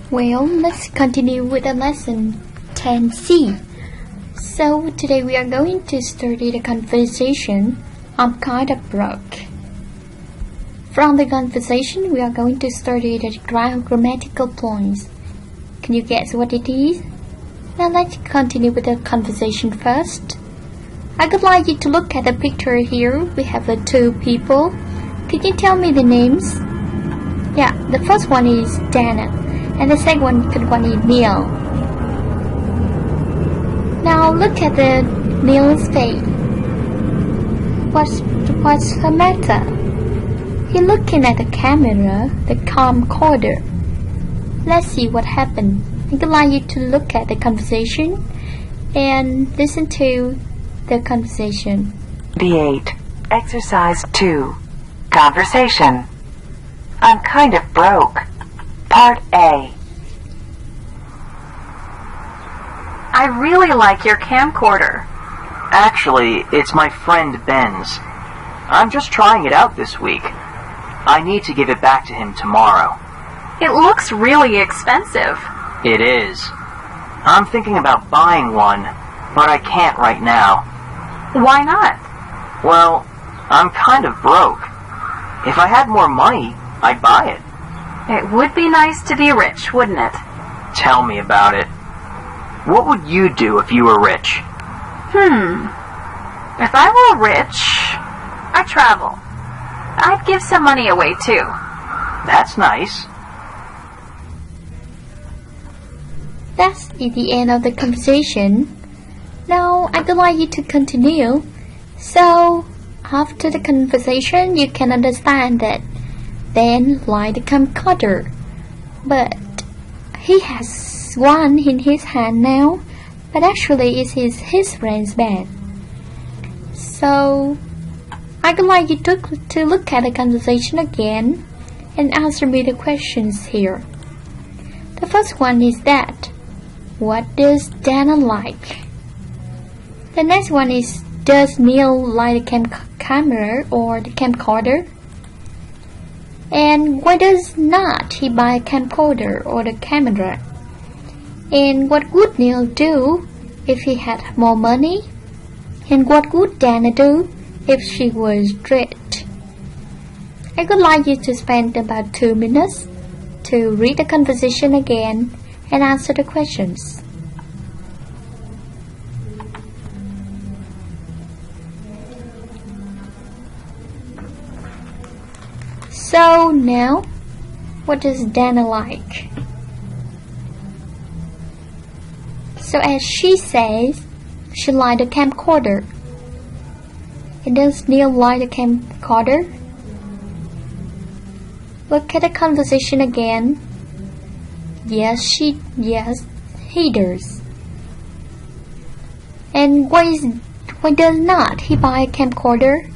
Well, let's continue with the lesson 10C. So today we are going to study the conversation I'm kind of broke. From the conversation we are going to study the grammatical points. Can you guess what it is? Now let's continue with the conversation first. I would like you to look at the picture here. We have two people. Can you tell me the names? Yeah, the first one is Dana. And the second one is Neil. Now look at the Neil's face. What's the matter? He's looking at the camera, the camcorder. Let's see what happened. I'd like you to look at the conversation and listen to the conversation. B8. Exercise 2. Conversation. I'm kind of broke. Part A. I really like your camcorder. Actually, it's my friend Ben's. I'm just trying it out this week. I need to give it back to him tomorrow. It looks really expensive. It is. I'm thinking about buying one, but I can't right now. Why not? Well, I'm kind of broke. If I had more money, I'd buy it. It would be nice to be rich, wouldn't it? Tell me about it. What would you do if you were rich? If I were rich, I'd travel. I'd give some money away too. That's nice. That's the end of the conversation. Now I'd like you to continue. So after the conversation you can understand that Ben liked the camcorder, but he has one in his hand now, but actually it is his friend's bag. So I'd like you to look at the conversation again and answer me the questions here. The first one is that, what does Dana like? The next one is, does Neil like the camera or the camcorder? And why does not he buy a camcorder or the camera? And what would Neil do if he had more money? And what would Dana do if she was rich? I would like you to spend about 2 minutes to read the conversation again and answer the questions. So now, what does Dana like? So as she says, she liked the camcorder. And does Neil like the camcorder? Look at the conversation again. Yes, he does. And why does not he buy a camcorder?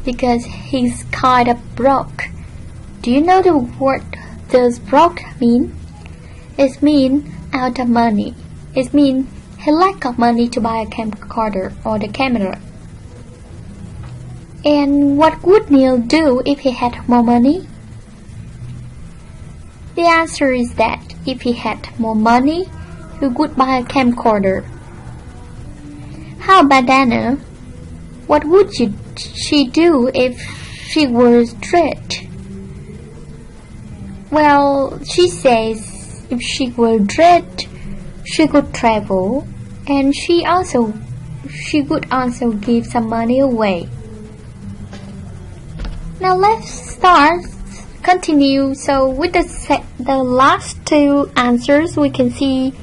Because he's kind of broke. Do you know the word does broke mean? It means out of money. It means he lack of money to buy a camcorder or the camera. And what would Neil do if he had more money? The answer is that if he had more money, he would buy a camcorder. How about Dana? What would she do if she was rich? Well, she says if she were rich, she could travel, and she would also give some money away. Now let's continue. So with the last two answers, we can see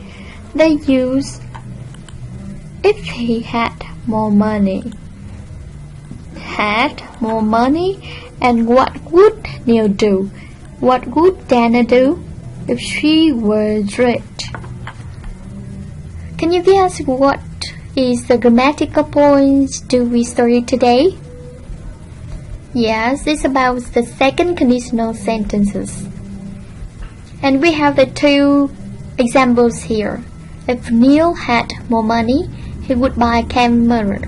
they use if he had more money. Had more money, and what would Neil do? What would Dana do if she was rich? Can you guess what is the grammatical points do we study today? Yes, it's about the second conditional sentences. And we have the two examples here. If Neil had more money, he would buy a camera.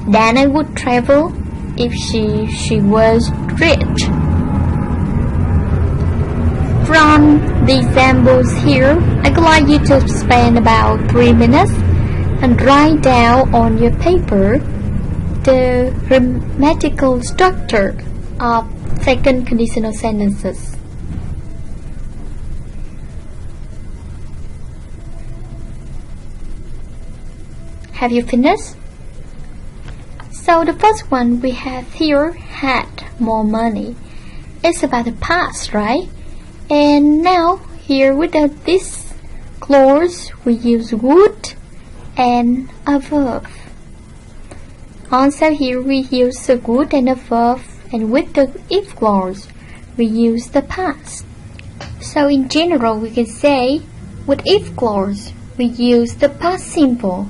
Dana would travel if she was rich. the examples here, I'd like you to spend about 3 minutes and write down on your paper the grammatical structure of second conditional sentences. Have you finished? So the first one we have here, had more money. It's about the past, right? And now here with this clause we use would and a verb. Also here we use the would and a verb, and with the if clause we use the past. So in general we can say with if clause we use the past simple,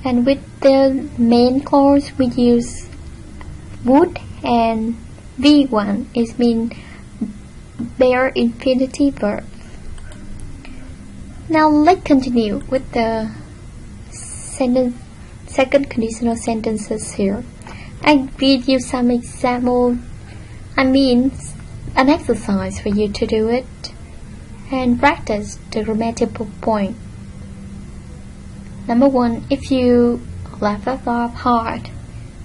and with the main clause we use would and V1 is mean bare infinitive verb. Now let's continue with the second conditional sentences here. I read you some example, an exercise for you to do it and practice the grammatical point. Number 1, if you laugh hard,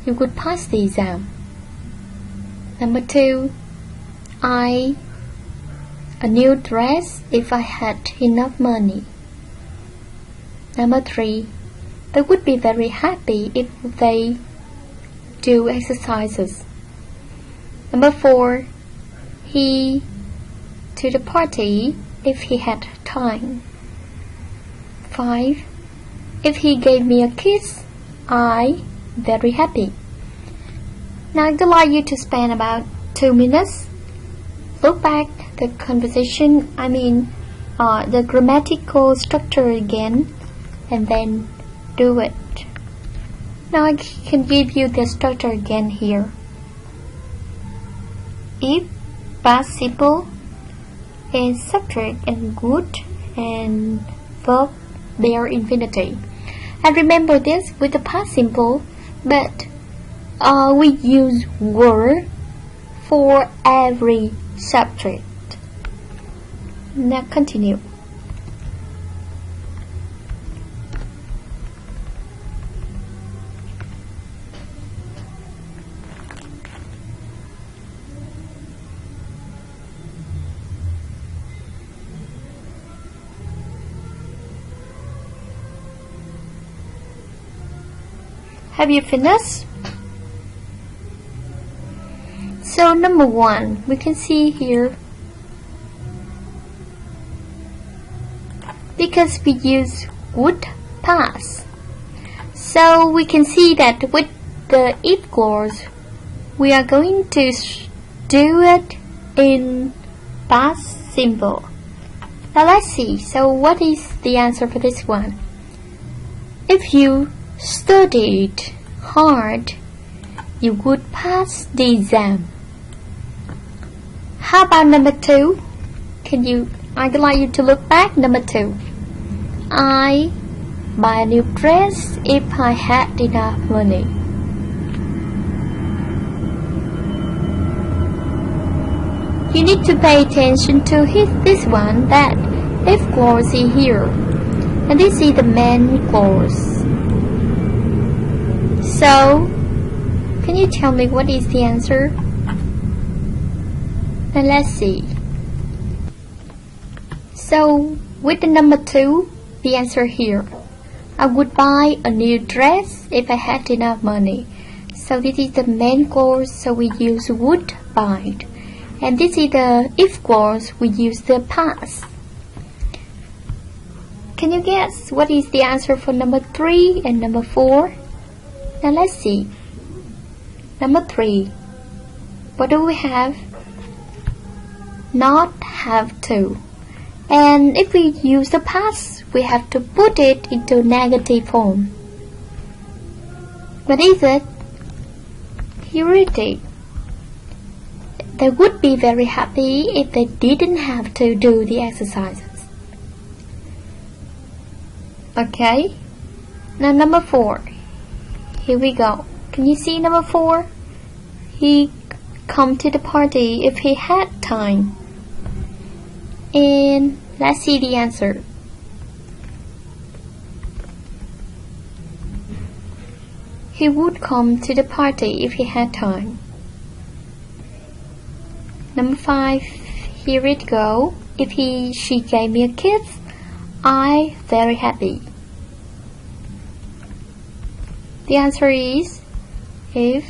you could pass the exam. Number 2, a new dress if I had enough money. Number 3, they would be very happy if they do exercises. Number 4, he to the party if he had time. 5, if he gave me a kiss, I very happy. Now I'd like you to spend about 2 minutes. Look back the conversation, the grammatical structure again, and then do it. Now I can give you the structure again here. If, past simple, and subject and good, and verb bare infinitive. And remember this with the past simple, but we use were for every subject. Now continue. Have you finished? So number 1, we can see here, because we use would pass, so we can see that with the if clause we are going to do it in past simple. Now let's see, so what is the answer for this one? If you studied hard, you would pass the exam. How about number 2? I'd like you to look back. Number 2, I buy a new dress if I had enough money. You need to pay attention to this one, that if clause is here, and this is the main clause. So, can you tell me what is the answer? And let's see. So, with the number 2, the answer here. I would buy a new dress if I had enough money. So this is the main clause, so we use would buy. And this is the if clause, we use the past. Can you guess what is the answer for number 3 and number 4? Now let's see. Number 3. What do we have? Not have to. And if we use the past, we have to put it into negative form. What is it? Here it is. They would be very happy if they didn't have to do the exercises. Okay? Now number 4. Here we go. Can you see number 4? He come to the party if he had time. And let's see the answer. He would come to the party if he had time. Number 5, here it go. If she gave me a kiss, I very happy. The answer is, if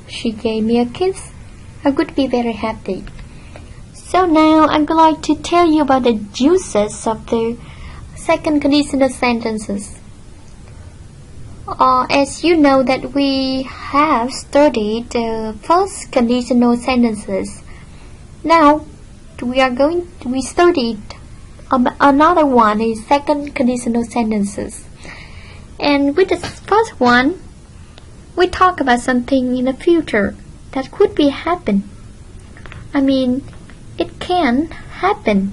she gave me a kiss, I would be very happy. So now I'm going to tell you about the uses of the second conditional sentences. As you know that we have studied the first conditional sentences. Now we studied another one is second conditional sentences. And with the first one, we talk about something in the future that could be happen. I mean, it can happen.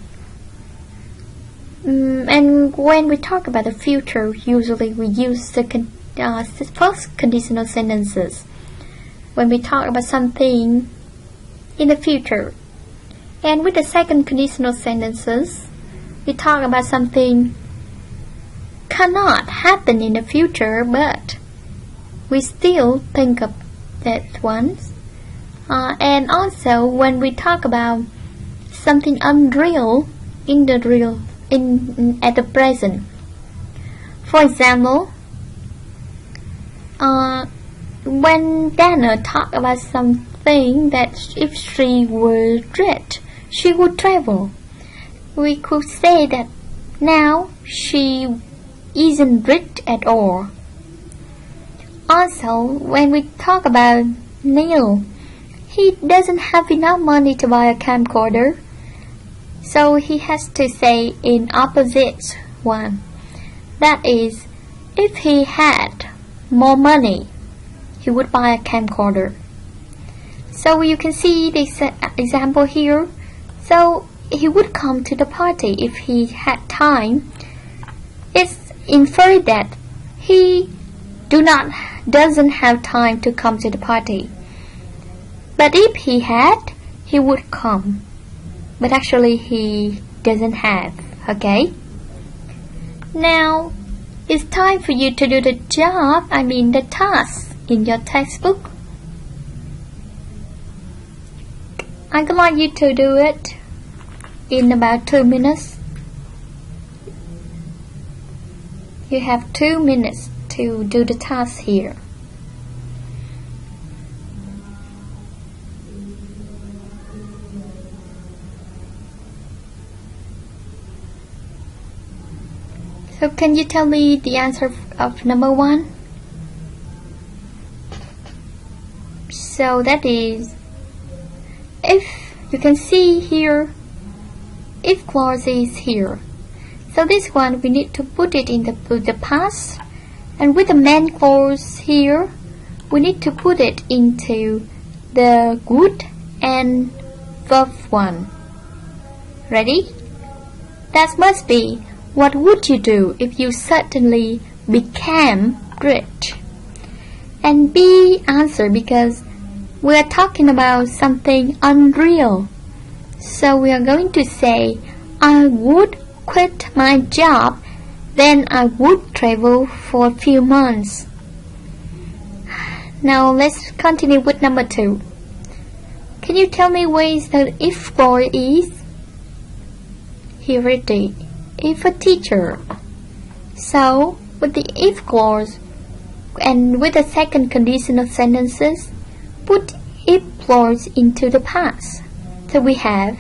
And when we talk about the future, usually we use the first conditional sentences when we talk about something in the future. And with the second conditional sentences, we talk about something cannot happen in the future, but we still think of that once. And also when we talk about something unreal in the real at the present. For example, when Dana talked about something that if she were rich, she would travel. We could say that now she isn't rich at all. Also, when we talk about Neil, he doesn't have enough money to buy a camcorder, so he has to say in opposite one. That is, if he had more money, he would buy a camcorder. So you can see the example here. So he would come to the party if he had time. It's inferred that he doesn't have time to come to the party. But if he had, he would come. But actually he doesn't have, okay? Now, it's time for you to do the the task in your textbook. I'd like you to do it in about 2 minutes. You have 2 minutes to do the task here. So can you tell me the answer of number 1? So that is, if you can see here, if clause is here. So this one we need to put it in the past, and with the main clause here, we need to put it into the would and verb 1. Ready? That must be, what would you do if you suddenly became rich? And B answer, because we are talking about something unreal. So we are going to say, I would quit my job, then I would travel for a few months. Now let's continue with number 2. Can you tell me where is the if clause is? Here it is. If a teacher. So with the if clause and with the second conditional sentences, put if clause into the past. So we have,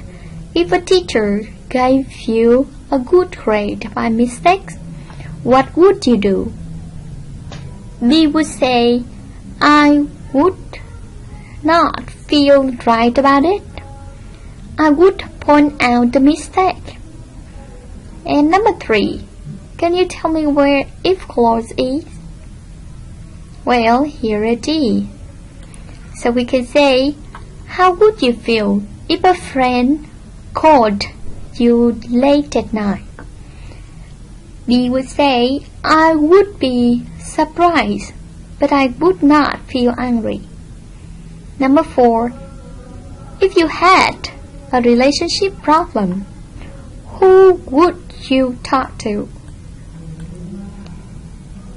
if a teacher gave you a good grade by mistake, what would you do? B would say, I would not feel right about it. I would point out the mistake. And number 3, can you tell me where if clause is? Well, here it is. So we can say, how would you feel if a friend called you late at night? B would say, I would be surprised, but I would not feel angry. Number 4, if you had a relationship problem, Who would you talk to?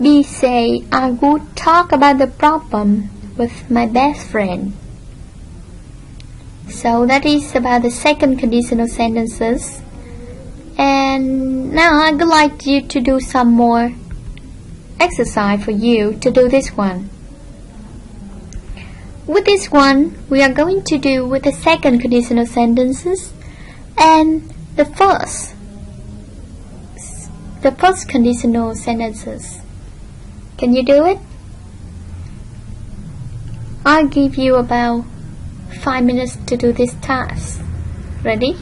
B. Say, I would talk about the problem with my best friend. So that is about the second conditional sentences. And now I would like you to do some more exercise for you to do this one. With this one, we are going to do with the second conditional sentences and the first conditional sentences. Can you do it? I'll give you about 5 minutes to do this task. Ready?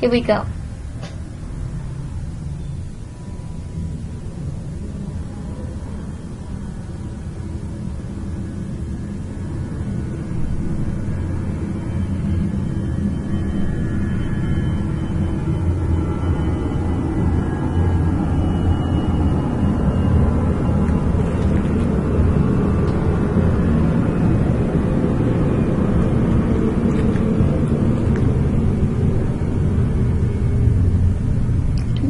Here we go.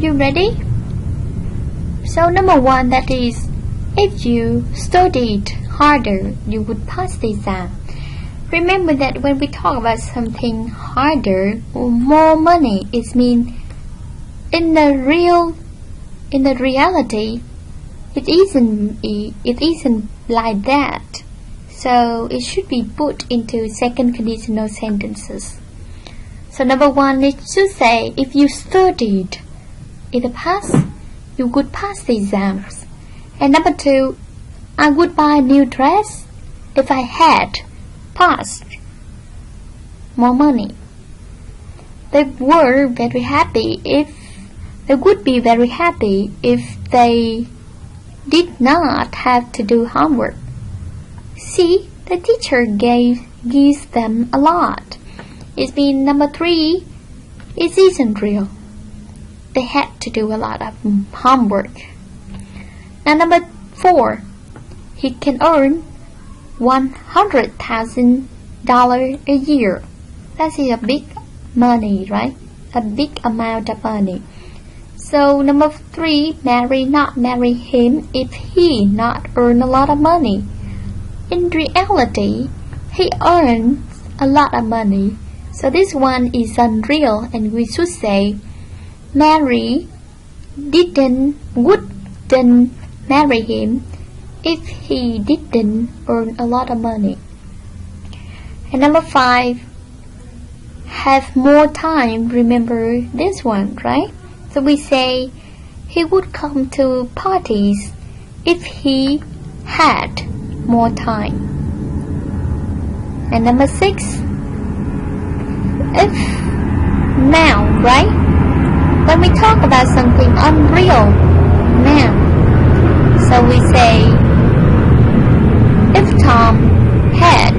You ready? So number one, that is, if you studied harder, you would pass the exam. Remember that when we talk about something harder or more money, it means in the reality, it isn't like that. So it should be put into second conditional sentences. So number one, it should say, if you studied in the past, you would pass the exams. And number two, I would buy a new dress if I had passed more money. They would be very happy if they did not have to do homework. See, the teacher gives them a lot. It means number three, it isn't real. They had to do a lot of homework. Now number four, he can earn $100,000 a year. That is a big money, right? A big amount of money. So number three, not marry him if he not earn a lot of money. In reality, he earns a lot of money. So this one is unreal, and we should say Mary wouldn't marry him if he didn't earn a lot of money. And number five, have more time. Remember this one, right? So we say he would come to parties if he had more time. And number six, if now, right? When we talk about something unreal now, so we say, if Tom had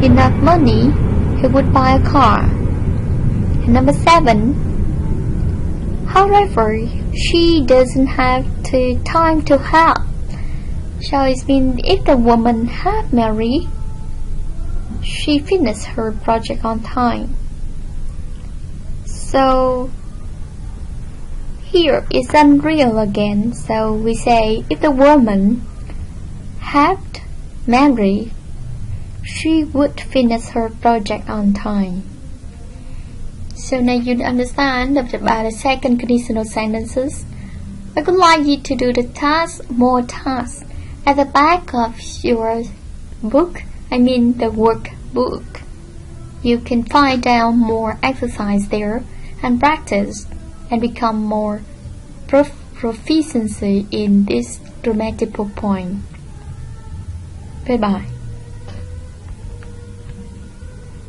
enough money, he would buy a car. And number seven, however, she doesn't have the time to help. So it means if the woman had married, she finished her project on time. So here is unreal again. So we say if the woman had married, she would finish her project on time. So now you understand about the second conditional sentences. I would like you to do the more tasks at the back of your book, the workbook. You can find out more exercise there and practice and become more proficiency in this grammatical point. Bye bye.